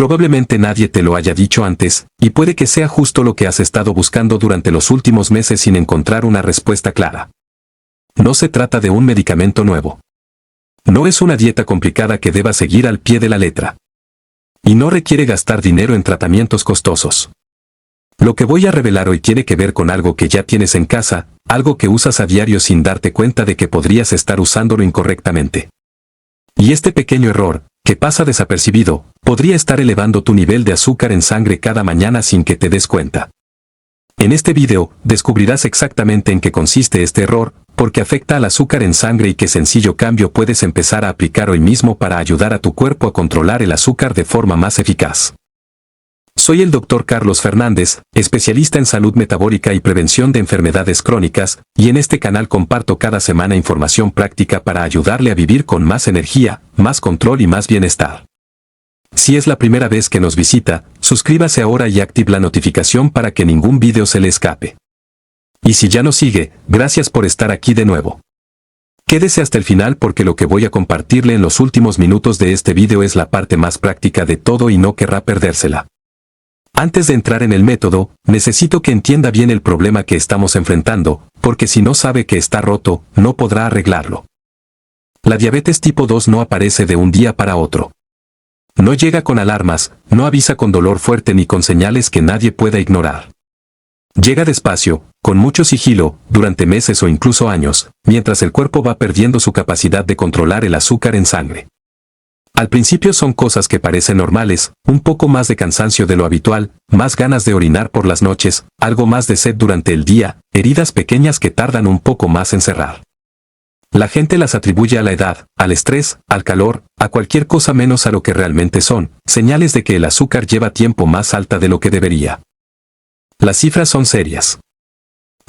Probablemente nadie te lo haya dicho antes, y puede que sea justo lo que has estado buscando durante los últimos meses sin encontrar una respuesta clara. No se trata de un medicamento nuevo. No es una dieta complicada que debas seguir al pie de la letra. Y no requiere gastar dinero en tratamientos costosos. Lo que voy a revelar hoy tiene que ver con algo que ya tienes en casa, algo que usas a diario sin darte cuenta de que podrías estar usándolo incorrectamente. Y este pequeño error, que pasa desapercibido, podría estar elevando tu nivel de azúcar en sangre cada mañana sin que te des cuenta. En este video, descubrirás exactamente en qué consiste este error, porque afecta al azúcar en sangre y qué sencillo cambio puedes empezar a aplicar hoy mismo para ayudar a tu cuerpo a controlar el azúcar de forma más eficaz. Soy el Dr. Carlos Fernández, especialista en salud metabólica y prevención de enfermedades crónicas, y en este canal comparto cada semana información práctica para ayudarle a vivir con más energía, más control y más bienestar. Si es la primera vez que nos visita, suscríbase ahora y active la notificación para que ningún video se le escape. Y si ya nos sigue, gracias por estar aquí de nuevo. Quédese hasta el final porque lo que voy a compartirle en los últimos minutos de este video es la parte más práctica de todo y no querrá perdérsela. Antes de entrar en el método, necesito que entienda bien el problema que estamos enfrentando, porque si no sabe que está roto, no podrá arreglarlo. La diabetes tipo 2 no aparece de un día para otro. No llega con alarmas, no avisa con dolor fuerte ni con señales que nadie pueda ignorar. Llega despacio, con mucho sigilo, durante meses o incluso años, mientras el cuerpo va perdiendo su capacidad de controlar el azúcar en sangre. Al principio son cosas que parecen normales, un poco más de cansancio de lo habitual, más ganas de orinar por las noches, algo más de sed durante el día, heridas pequeñas que tardan un poco más en cerrar. La gente las atribuye a la edad, al estrés, al calor, a cualquier cosa menos a lo que realmente son, señales de que el azúcar lleva tiempo más alta de lo que debería. Las cifras son serias.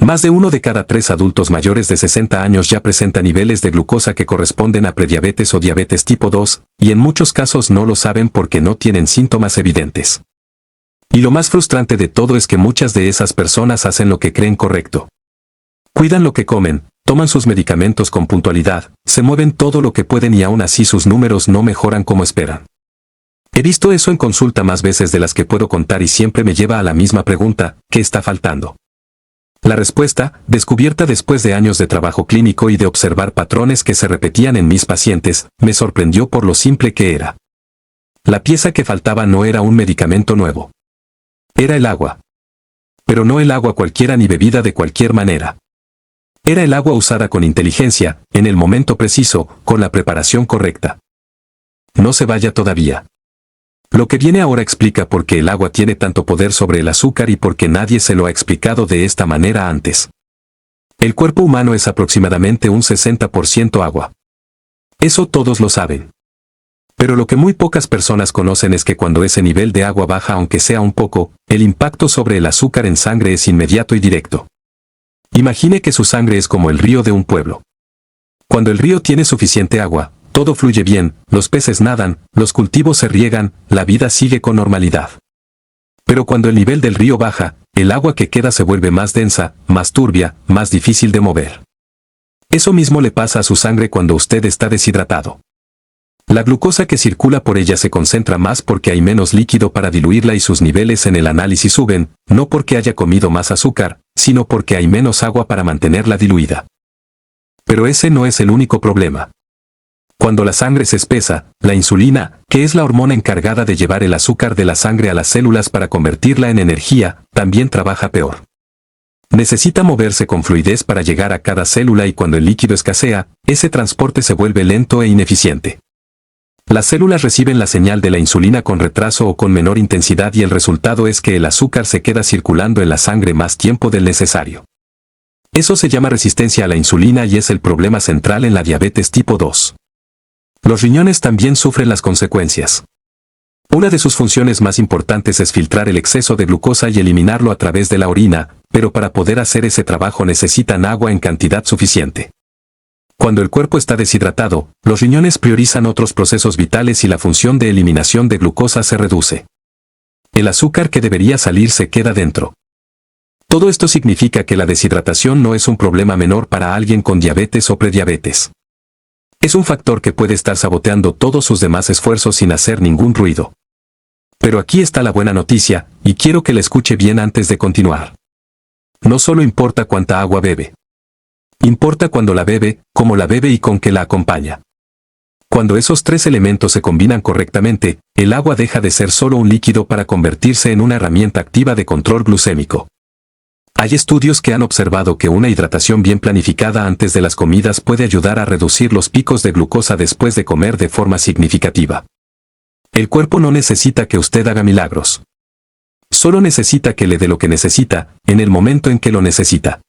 Más de 1 de cada 3 adultos mayores de 60 años ya presenta niveles de glucosa que corresponden a prediabetes o diabetes tipo 2, y en muchos casos no lo saben porque no tienen síntomas evidentes. Y lo más frustrante de todo es que muchas de esas personas hacen lo que creen correcto. Cuidan lo que comen, toman sus medicamentos con puntualidad, se mueven todo lo que pueden y aún así sus números no mejoran como esperan. He visto eso en consulta más veces de las que puedo contar y siempre me lleva a la misma pregunta, ¿qué está faltando? La respuesta, descubierta después de años de trabajo clínico y de observar patrones que se repetían en mis pacientes, me sorprendió por lo simple que era. La pieza que faltaba no era un medicamento nuevo. Era el agua. Pero no el agua cualquiera ni bebida de cualquier manera. Era el agua usada con inteligencia, en el momento preciso, con la preparación correcta. No se vaya todavía. Lo que viene ahora explica por qué el agua tiene tanto poder sobre el azúcar y por qué nadie se lo ha explicado de esta manera antes. El cuerpo humano es aproximadamente un 60% agua. Eso todos lo saben. Pero lo que muy pocas personas conocen es que cuando ese nivel de agua baja aunque sea un poco, el impacto sobre el azúcar en sangre es inmediato y directo. Imagine que su sangre es como el río de un pueblo. Cuando el río tiene suficiente agua, todo fluye bien, los peces nadan, los cultivos se riegan, la vida sigue con normalidad. Pero cuando el nivel del río baja, el agua que queda se vuelve más densa, más turbia, más difícil de mover. Eso mismo le pasa a su sangre cuando usted está deshidratado. La glucosa que circula por ella se concentra más porque hay menos líquido para diluirla y sus niveles en el análisis suben, no porque haya comido más azúcar, sino porque hay menos agua para mantenerla diluida. Pero ese no es el único problema. Cuando la sangre se espesa, la insulina, que es la hormona encargada de llevar el azúcar de la sangre a las células para convertirla en energía, también trabaja peor. Necesita moverse con fluidez para llegar a cada célula y cuando el líquido escasea, ese transporte se vuelve lento e ineficiente. Las células reciben la señal de la insulina con retraso o con menor intensidad y el resultado es que el azúcar se queda circulando en la sangre más tiempo del necesario. Eso se llama resistencia a la insulina y es el problema central en la diabetes tipo 2. Los riñones también sufren las consecuencias. Una de sus funciones más importantes es filtrar el exceso de glucosa y eliminarlo a través de la orina, pero para poder hacer ese trabajo necesitan agua en cantidad suficiente. Cuando el cuerpo está deshidratado, los riñones priorizan otros procesos vitales y la función de eliminación de glucosa se reduce. El azúcar que debería salir se queda dentro. Todo esto significa que la deshidratación no es un problema menor para alguien con diabetes o prediabetes. Es un factor que puede estar saboteando todos sus demás esfuerzos sin hacer ningún ruido. Pero aquí está la buena noticia, y quiero que la escuche bien antes de continuar. No solo importa cuánta agua bebe. Importa cuándo la bebe, cómo la bebe y con qué la acompaña. Cuando esos tres elementos se combinan correctamente, el agua deja de ser solo un líquido para convertirse en una herramienta activa de control glucémico. Hay estudios que han observado que una hidratación bien planificada antes de las comidas puede ayudar a reducir los picos de glucosa después de comer de forma significativa. El cuerpo no necesita que usted haga milagros. Solo necesita que le dé lo que necesita, en el momento en que lo necesita.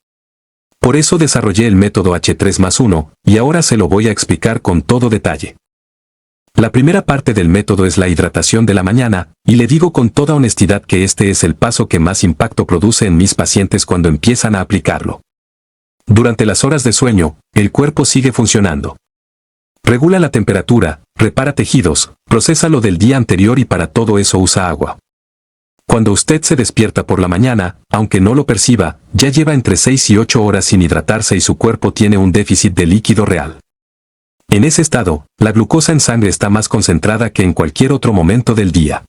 Por eso desarrollé el método H3+1, y ahora se lo voy a explicar con todo detalle. La primera parte del método es la hidratación de la mañana, y le digo con toda honestidad que este es el paso que más impacto produce en mis pacientes cuando empiezan a aplicarlo. Durante las horas de sueño, el cuerpo sigue funcionando. Regula la temperatura, repara tejidos, procesa lo del día anterior y para todo eso usa agua. Cuando usted se despierta por la mañana, aunque no lo perciba, ya lleva entre 6 y 8 horas sin hidratarse y su cuerpo tiene un déficit de líquido real. En ese estado, la glucosa en sangre está más concentrada que en cualquier otro momento del día.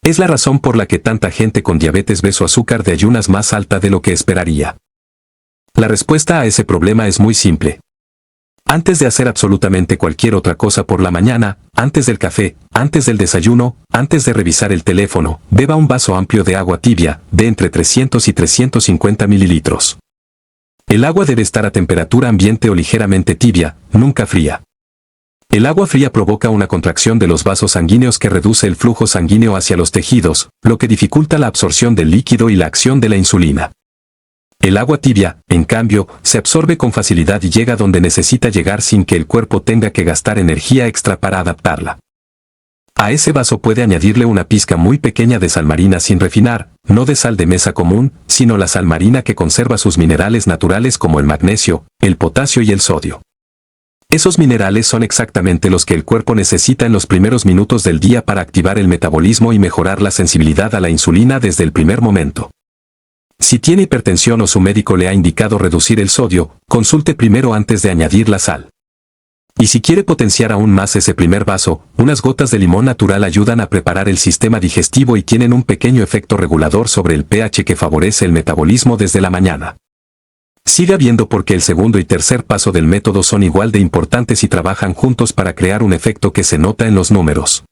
Es la razón por la que tanta gente con diabetes ve su azúcar de ayunas más alta de lo que esperaría. La respuesta a ese problema es muy simple. Antes de hacer absolutamente cualquier otra cosa por la mañana, antes del café, antes del desayuno, antes de revisar el teléfono, beba un vaso amplio de agua tibia, de entre 300 y 350 mililitros. El agua debe estar a temperatura ambiente o ligeramente tibia, nunca fría. El agua fría provoca una contracción de los vasos sanguíneos que reduce el flujo sanguíneo hacia los tejidos, lo que dificulta la absorción del líquido y la acción de la insulina. El agua tibia, en cambio, se absorbe con facilidad y llega donde necesita llegar sin que el cuerpo tenga que gastar energía extra para adaptarla. A ese vaso puede añadirle una pizca muy pequeña de sal marina sin refinar, no de sal de mesa común, sino la sal marina que conserva sus minerales naturales como el magnesio, el potasio y el sodio. Esos minerales son exactamente los que el cuerpo necesita en los primeros minutos del día para activar el metabolismo y mejorar la sensibilidad a la insulina desde el primer momento. Si tiene hipertensión o su médico le ha indicado reducir el sodio, consulte primero antes de añadir la sal. Y si quiere potenciar aún más ese primer vaso, unas gotas de limón natural ayudan a preparar el sistema digestivo y tienen un pequeño efecto regulador sobre el pH que favorece el metabolismo desde la mañana. Siga viendo porque el segundo y tercer paso del método son igual de importantes y trabajan juntos para crear un efecto que se nota en los números.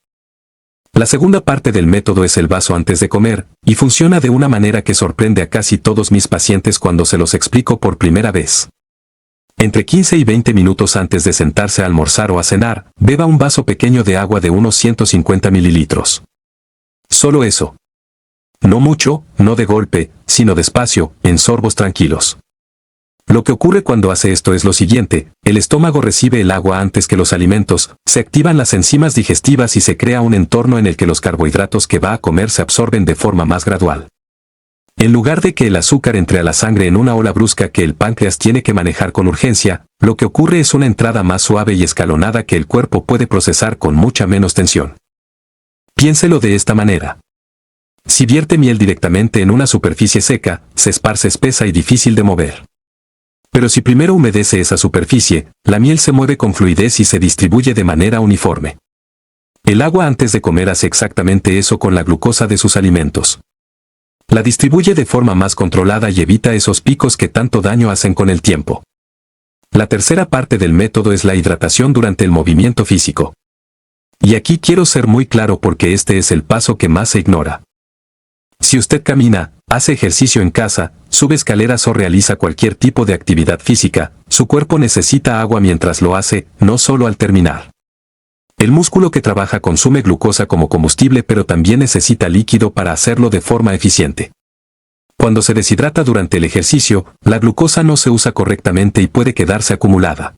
La segunda parte del método es el vaso antes de comer, y funciona de una manera que sorprende a casi todos mis pacientes cuando se los explico por primera vez. Entre 15 y 20 minutos antes de sentarse a almorzar o a cenar, beba un vaso pequeño de agua de unos 150 mililitros. Solo eso. No mucho, no de golpe, sino despacio, en sorbos tranquilos. Lo que ocurre cuando hace esto es lo siguiente: el estómago recibe el agua antes que los alimentos, se activan las enzimas digestivas y se crea un entorno en el que los carbohidratos que va a comer se absorben de forma más gradual. En lugar de que el azúcar entre a la sangre en una ola brusca que el páncreas tiene que manejar con urgencia, lo que ocurre es una entrada más suave y escalonada que el cuerpo puede procesar con mucha menos tensión. Piénselo de esta manera. Si vierte miel directamente en una superficie seca, se esparce espesa y difícil de mover. Pero si primero humedece esa superficie, la miel se mueve con fluidez y se distribuye de manera uniforme. El agua antes de comer hace exactamente eso con la glucosa de sus alimentos. La distribuye de forma más controlada y evita esos picos que tanto daño hacen con el tiempo. La tercera parte del método es la hidratación durante el movimiento físico. Y aquí quiero ser muy claro porque este es el paso que más se ignora. Si usted camina, hace ejercicio en casa, sube escaleras o realiza cualquier tipo de actividad física, su cuerpo necesita agua mientras lo hace, no solo al terminar. El músculo que trabaja consume glucosa como combustible, pero también necesita líquido para hacerlo de forma eficiente. Cuando se deshidrata durante el ejercicio, la glucosa no se usa correctamente y puede quedarse acumulada.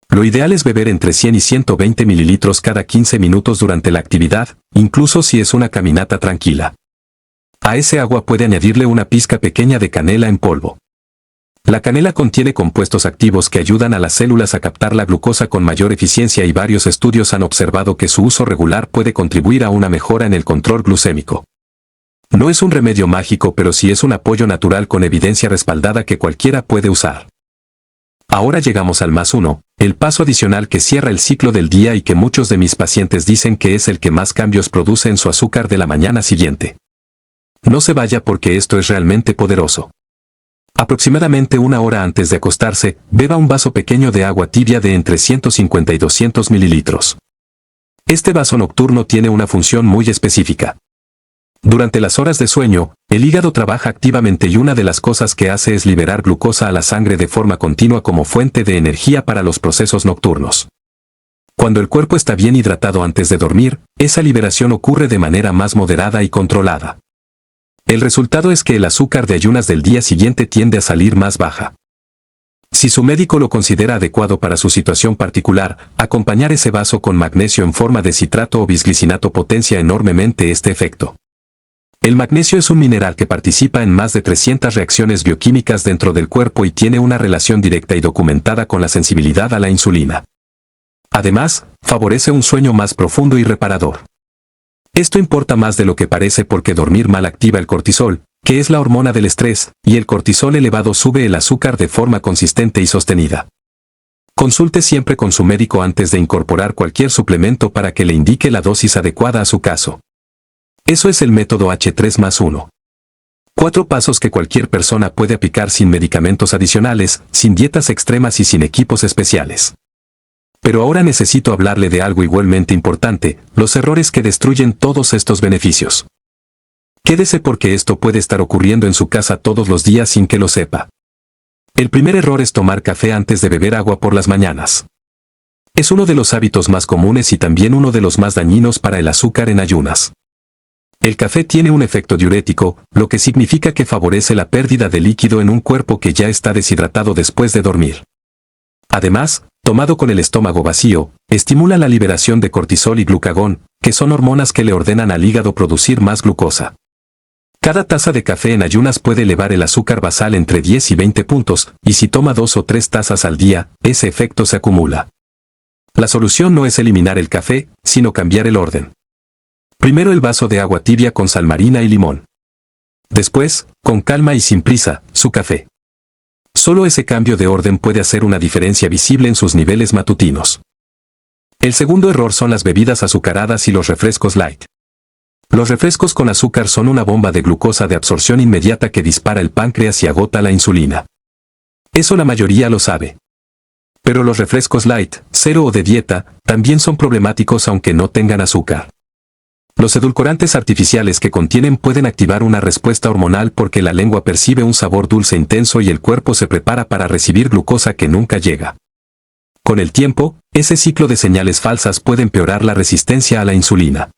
Lo ideal es beber entre 100 y 120 mililitros cada 15 minutos durante la actividad, incluso si es una caminata tranquila. A ese agua puede añadirle una pizca pequeña de canela en polvo. La canela contiene compuestos activos que ayudan a las células a captar la glucosa con mayor eficiencia y varios estudios han observado que su uso regular puede contribuir a una mejora en el control glucémico. No es un remedio mágico, pero sí es un apoyo natural con evidencia respaldada que cualquiera puede usar. Ahora llegamos al +1, el paso adicional que cierra el ciclo del día y que muchos de mis pacientes dicen que es el que más cambios produce en su azúcar de la mañana siguiente. No se vaya porque esto es realmente poderoso. Aproximadamente una hora antes de acostarse, beba un vaso pequeño de agua tibia de entre 150 y 200 mililitros. Este vaso nocturno tiene una función muy específica. Durante las horas de sueño, el hígado trabaja activamente y una de las cosas que hace es liberar glucosa a la sangre de forma continua como fuente de energía para los procesos nocturnos. Cuando el cuerpo está bien hidratado antes de dormir, esa liberación ocurre de manera más moderada y controlada. El resultado es que el azúcar de ayunas del día siguiente tiende a salir más baja. Si su médico lo considera adecuado para su situación particular, acompañar ese vaso con magnesio en forma de citrato o bisglicinato potencia enormemente este efecto. El magnesio es un mineral que participa en más de 300 reacciones bioquímicas dentro del cuerpo y tiene una relación directa y documentada con la sensibilidad a la insulina. Además, favorece un sueño más profundo y reparador. Esto importa más de lo que parece porque dormir mal activa el cortisol, que es la hormona del estrés, y el cortisol elevado sube el azúcar de forma consistente y sostenida. Consulte siempre con su médico antes de incorporar cualquier suplemento para que le indique la dosis adecuada a su caso. Eso es el método H3+1. 4 pasos que cualquier persona puede aplicar sin medicamentos adicionales, sin dietas extremas y sin equipos especiales. Pero ahora necesito hablarle de algo igualmente importante, los errores que destruyen todos estos beneficios. Quédese porque esto puede estar ocurriendo en su casa todos los días sin que lo sepa. El primer error es tomar café antes de beber agua por las mañanas. Es uno de los hábitos más comunes y también uno de los más dañinos para el azúcar en ayunas. El café tiene un efecto diurético, lo que significa que favorece la pérdida de líquido en un cuerpo que ya está deshidratado después de dormir. Además, tomado con el estómago vacío, estimula la liberación de cortisol y glucagón, que son hormonas que le ordenan al hígado producir más glucosa. Cada taza de café en ayunas puede elevar el azúcar basal entre 10 y 20 puntos, y si toma 2 o 3 tazas al día, ese efecto se acumula. La solución no es eliminar el café, sino cambiar el orden. Primero el vaso de agua tibia con sal marina y limón. Después, con calma y sin prisa, su café. Solo ese cambio de orden puede hacer una diferencia visible en sus niveles matutinos. El segundo error son las bebidas azucaradas y los refrescos light. Los refrescos con azúcar son una bomba de glucosa de absorción inmediata que dispara el páncreas y agota la insulina. Eso la mayoría lo sabe. Pero los refrescos light, cero o de dieta, también son problemáticos aunque no tengan azúcar. Los edulcorantes artificiales que contienen pueden activar una respuesta hormonal porque la lengua percibe un sabor dulce intenso y el cuerpo se prepara para recibir glucosa que nunca llega. Con el tiempo, ese ciclo de señales falsas puede empeorar la resistencia a la insulina.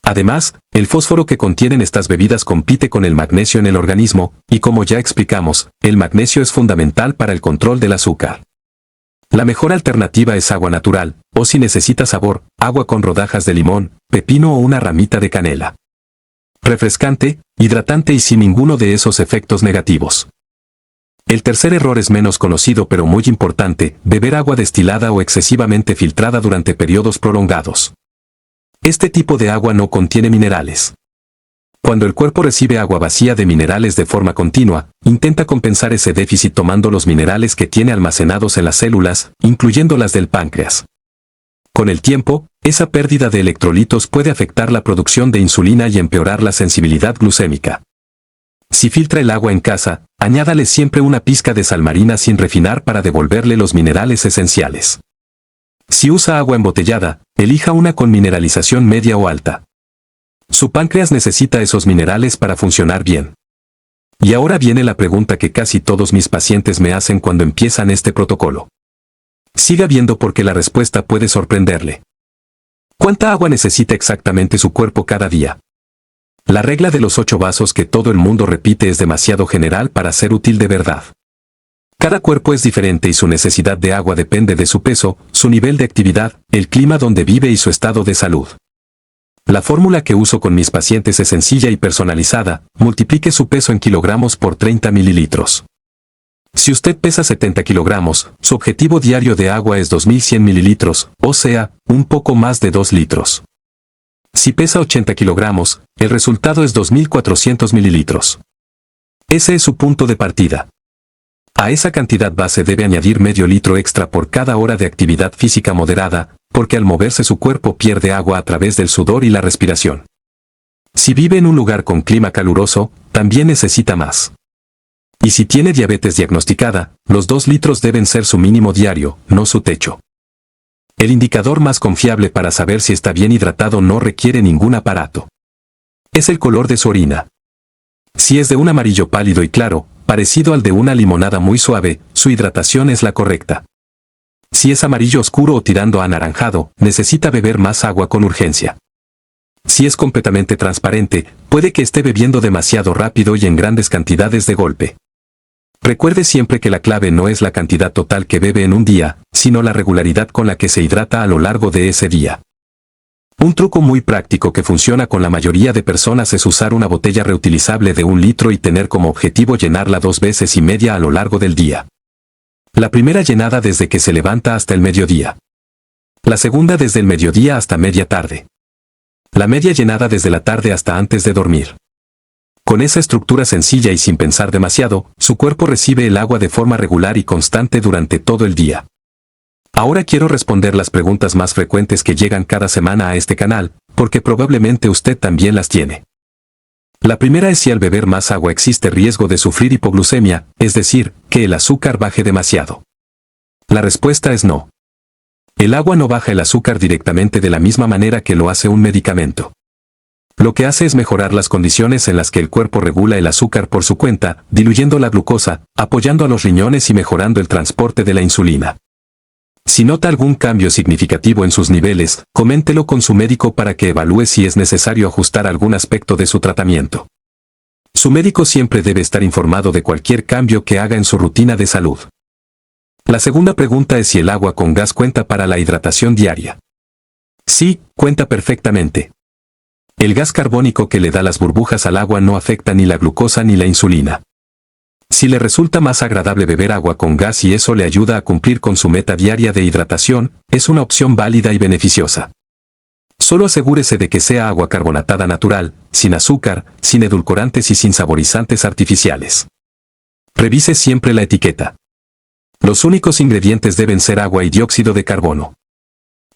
Además, el fósforo que contienen estas bebidas compite con el magnesio en el organismo, y como ya explicamos, el magnesio es fundamental para el control del azúcar. La mejor alternativa es agua natural, o si necesita sabor, agua con rodajas de limón, pepino o una ramita de canela. Refrescante, hidratante y sin ninguno de esos efectos negativos. El tercer error es menos conocido pero muy importante, beber agua destilada o excesivamente filtrada durante periodos prolongados. Este tipo de agua no contiene minerales. Cuando el cuerpo recibe agua vacía de minerales de forma continua, intenta compensar ese déficit tomando los minerales que tiene almacenados en las células, incluyendo las del páncreas. Con el tiempo, esa pérdida de electrolitos puede afectar la producción de insulina y empeorar la sensibilidad glucémica. Si filtra el agua en casa, añádale siempre una pizca de sal marina sin refinar para devolverle los minerales esenciales. Si usa agua embotellada, elija una con mineralización media o alta. Su páncreas necesita esos minerales para funcionar bien. Y ahora viene la pregunta que casi todos mis pacientes me hacen cuando empiezan este protocolo. Siga viendo porque la respuesta puede sorprenderle. ¿Cuánta agua necesita exactamente su cuerpo cada día? La regla de los 8 vasos que todo el mundo repite es demasiado general para ser útil de verdad. Cada cuerpo es diferente y su necesidad de agua depende de su peso, su nivel de actividad, el clima donde vive y su estado de salud. La fórmula que uso con mis pacientes es sencilla y personalizada, multiplique su peso en kilogramos por 30 mililitros. Si usted pesa 70 kilogramos, su objetivo diario de agua es 2100 mililitros, o sea, un poco más de 2 litros. Si pesa 80 kilogramos, el resultado es 2400 mililitros. Ese es su punto de partida. A esa cantidad base debe añadir medio litro extra por cada hora de actividad física moderada, porque al moverse su cuerpo pierde agua a través del sudor y la respiración. Si vive en un lugar con clima caluroso, también necesita más. Y si tiene diabetes diagnosticada, los 2 litros deben ser su mínimo diario, no su techo. El indicador más confiable para saber si está bien hidratado no requiere ningún aparato. Es el color de su orina. Si es de un amarillo pálido y claro, parecido al de una limonada muy suave, su hidratación es la correcta. Si es amarillo oscuro o tirando a anaranjado, necesita beber más agua con urgencia. Si es completamente transparente, puede que esté bebiendo demasiado rápido y en grandes cantidades de golpe. Recuerde siempre que la clave no es la cantidad total que bebe en un día, sino la regularidad con la que se hidrata a lo largo de ese día. Un truco muy práctico que funciona con la mayoría de personas es usar una botella reutilizable de 1 litro y tener como objetivo llenarla 2 veces y media a lo largo del día. La primera llenada desde que se levanta hasta el mediodía. La segunda desde el mediodía hasta media tarde. La media llenada desde la tarde hasta antes de dormir. Con esa estructura sencilla y sin pensar demasiado, su cuerpo recibe el agua de forma regular y constante durante todo el día. Ahora quiero responder las preguntas más frecuentes que llegan cada semana a este canal, porque probablemente usted también las tiene. La primera es si al beber más agua existe riesgo de sufrir hipoglucemia, es decir, que el azúcar baje demasiado. La respuesta es no. El agua no baja el azúcar directamente de la misma manera que lo hace un medicamento. Lo que hace es mejorar las condiciones en las que el cuerpo regula el azúcar por su cuenta, diluyendo la glucosa, apoyando a los riñones y mejorando el transporte de la insulina. Si nota algún cambio significativo en sus niveles, coméntelo con su médico para que evalúe si es necesario ajustar algún aspecto de su tratamiento. Su médico siempre debe estar informado de cualquier cambio que haga en su rutina de salud. La segunda pregunta es si el agua con gas cuenta para la hidratación diaria. Sí, cuenta perfectamente. El gas carbónico que le da las burbujas al agua no afecta ni la glucosa ni la insulina. Si le resulta más agradable beber agua con gas y eso le ayuda a cumplir con su meta diaria de hidratación, es una opción válida y beneficiosa. Solo asegúrese de que sea agua carbonatada natural, sin azúcar, sin edulcorantes y sin saborizantes artificiales. Revise siempre la etiqueta. Los únicos ingredientes deben ser agua y dióxido de carbono.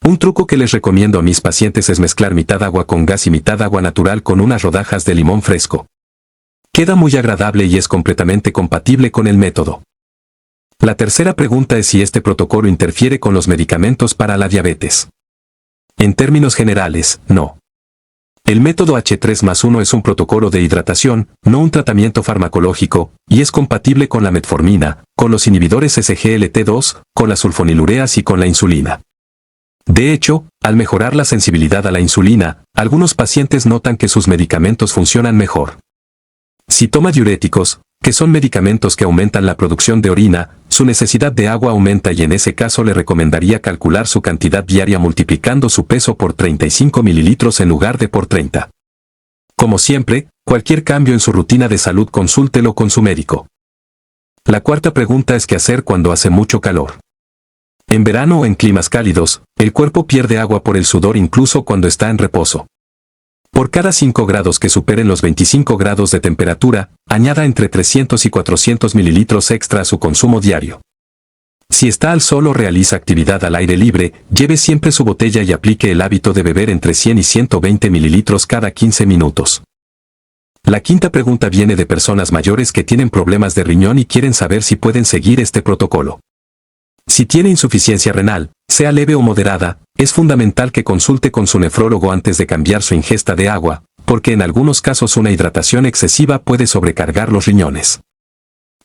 Un truco que les recomiendo a mis pacientes es mezclar mitad agua con gas y mitad agua natural con unas rodajas de limón fresco. Queda muy agradable y es completamente compatible con el método. La tercera pregunta es si este protocolo interfiere con los medicamentos para la diabetes. En términos generales, no. El método H3+1 es un protocolo de hidratación, no un tratamiento farmacológico, y es compatible con la metformina, con los inhibidores SGLT2, con las sulfonilureas y con la insulina. De hecho, al mejorar la sensibilidad a la insulina, algunos pacientes notan que sus medicamentos funcionan mejor. Si toma diuréticos, que son medicamentos que aumentan la producción de orina, su necesidad de agua aumenta y en ese caso le recomendaría calcular su cantidad diaria multiplicando su peso por 35 mililitros en lugar de por 30. Como siempre, cualquier cambio en su rutina de salud consúltelo con su médico. La cuarta pregunta es qué hacer cuando hace mucho calor. En verano o en climas cálidos, el cuerpo pierde agua por el sudor incluso cuando está en reposo. Por cada 5 grados que superen los 25 grados de temperatura, añada entre 300 y 400 mililitros extra a su consumo diario. Si está al sol o realiza actividad al aire libre, lleve siempre su botella y aplique el hábito de beber entre 100 y 120 mililitros cada 15 minutos. La quinta pregunta viene de personas mayores que tienen problemas de riñón y quieren saber si pueden seguir este protocolo. Si tiene insuficiencia renal, sea leve o moderada, es fundamental que consulte con su nefrólogo antes de cambiar su ingesta de agua, porque en algunos casos una hidratación excesiva puede sobrecargar los riñones.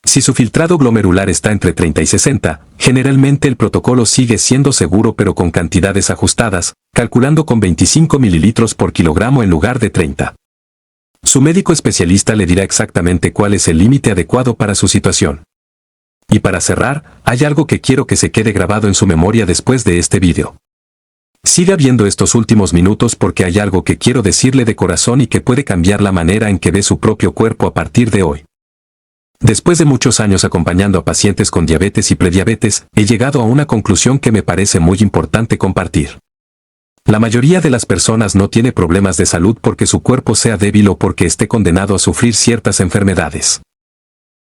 Si su filtrado glomerular está entre 30 y 60, generalmente el protocolo sigue siendo seguro pero con cantidades ajustadas, calculando con 25 mililitros por kilogramo en lugar de 30. Su médico especialista le dirá exactamente cuál es el límite adecuado para su situación. Y para cerrar, hay algo que quiero que se quede grabado en su memoria después de este vídeo. Siga viendo estos últimos minutos porque hay algo que quiero decirle de corazón y que puede cambiar la manera en que ve su propio cuerpo a partir de hoy. Después de muchos años acompañando a pacientes con diabetes y prediabetes, he llegado a una conclusión que me parece muy importante compartir. La mayoría de las personas no tiene problemas de salud porque su cuerpo sea débil o porque esté condenado a sufrir ciertas enfermedades.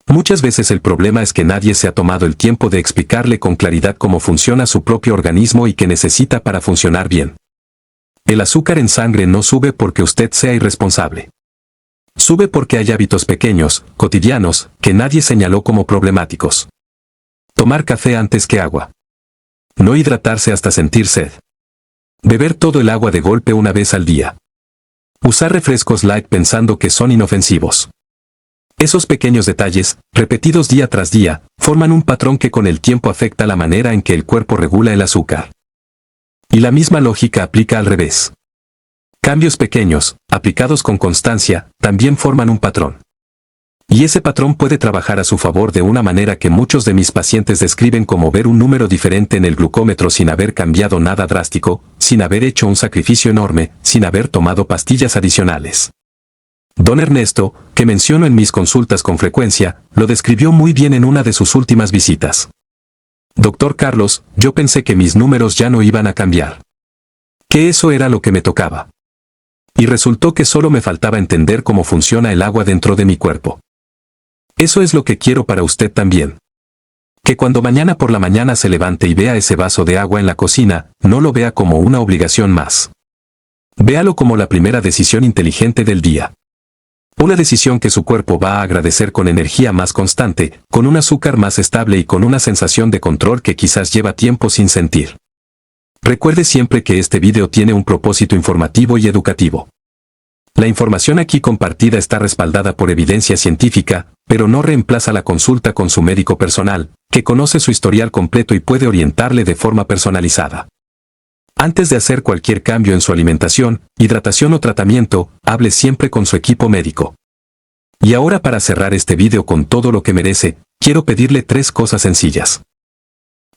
Muchas veces el problema es que nadie se ha tomado el tiempo de explicarle con claridad cómo funciona su propio organismo y qué necesita para funcionar bien. El azúcar en sangre no sube porque usted sea irresponsable. Sube porque hay hábitos pequeños, cotidianos, que nadie señaló como problemáticos. Tomar café antes que agua. No hidratarse hasta sentir sed. Beber todo el agua de golpe una vez al día. Usar refrescos light pensando que son inofensivos. Esos pequeños detalles, repetidos día tras día, forman un patrón que con el tiempo afecta la manera en que el cuerpo regula el azúcar. Y la misma lógica aplica al revés. Cambios pequeños, aplicados con constancia, también forman un patrón. Y ese patrón puede trabajar a su favor de una manera que muchos de mis pacientes describen como ver un número diferente en el glucómetro sin haber cambiado nada drástico, sin haber hecho un sacrificio enorme, sin haber tomado pastillas adicionales. Don Ernesto, que menciono en mis consultas con frecuencia, lo describió muy bien en una de sus últimas visitas. Doctor Carlos, yo pensé que mis números ya no iban a cambiar. Que eso era lo que me tocaba. Y resultó que solo me faltaba entender cómo funciona el agua dentro de mi cuerpo. Eso es lo que quiero para usted también. Que cuando mañana por la mañana se levante y vea ese vaso de agua en la cocina, no lo vea como una obligación más. Véalo como la primera decisión inteligente del día. Una decisión que su cuerpo va a agradecer con energía más constante, con un azúcar más estable y con una sensación de control que quizás lleva tiempo sin sentir. Recuerde siempre que este video tiene un propósito informativo y educativo. La información aquí compartida está respaldada por evidencia científica, pero no reemplaza la consulta con su médico personal, que conoce su historial completo y puede orientarle de forma personalizada. Antes de hacer cualquier cambio en su alimentación, hidratación o tratamiento, hable siempre con su equipo médico. Y ahora, para cerrar este video con todo lo que merece, quiero pedirle 3 cosas sencillas.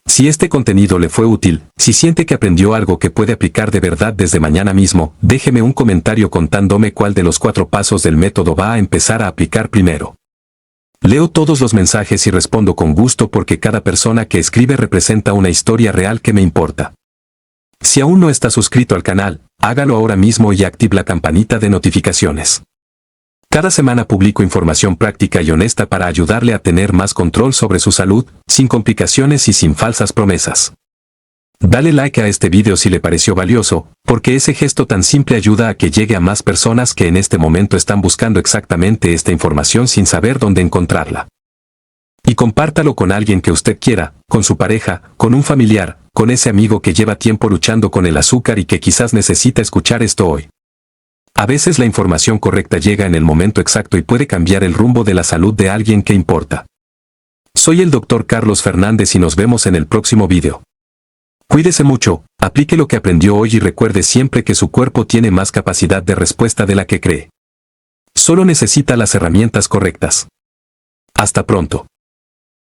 Si este contenido le fue útil, si siente que aprendió algo que puede aplicar de verdad desde mañana mismo, déjeme un comentario contándome cuál de los 4 pasos del método va a empezar a aplicar primero. Leo todos los mensajes y respondo con gusto porque cada persona que escribe representa una historia real que me importa. Si aún no está suscrito al canal, hágalo ahora mismo y active la campanita de notificaciones. Cada semana publico información práctica y honesta para ayudarle a tener más control sobre su salud, sin complicaciones y sin falsas promesas. Dale like a este video si le pareció valioso, porque ese gesto tan simple ayuda a que llegue a más personas que en este momento están buscando exactamente esta información sin saber dónde encontrarla. Y compártalo con alguien que usted quiera, con su pareja, con un familiar, con ese amigo que lleva tiempo luchando con el azúcar y que quizás necesita escuchar esto hoy. A veces la información correcta llega en el momento exacto y puede cambiar el rumbo de la salud de alguien que importa. Soy el Dr. Carlos Fernández y nos vemos en el próximo video. Cuídese mucho, aplique lo que aprendió hoy y recuerde siempre que su cuerpo tiene más capacidad de respuesta de la que cree. Solo necesita las herramientas correctas. Hasta pronto.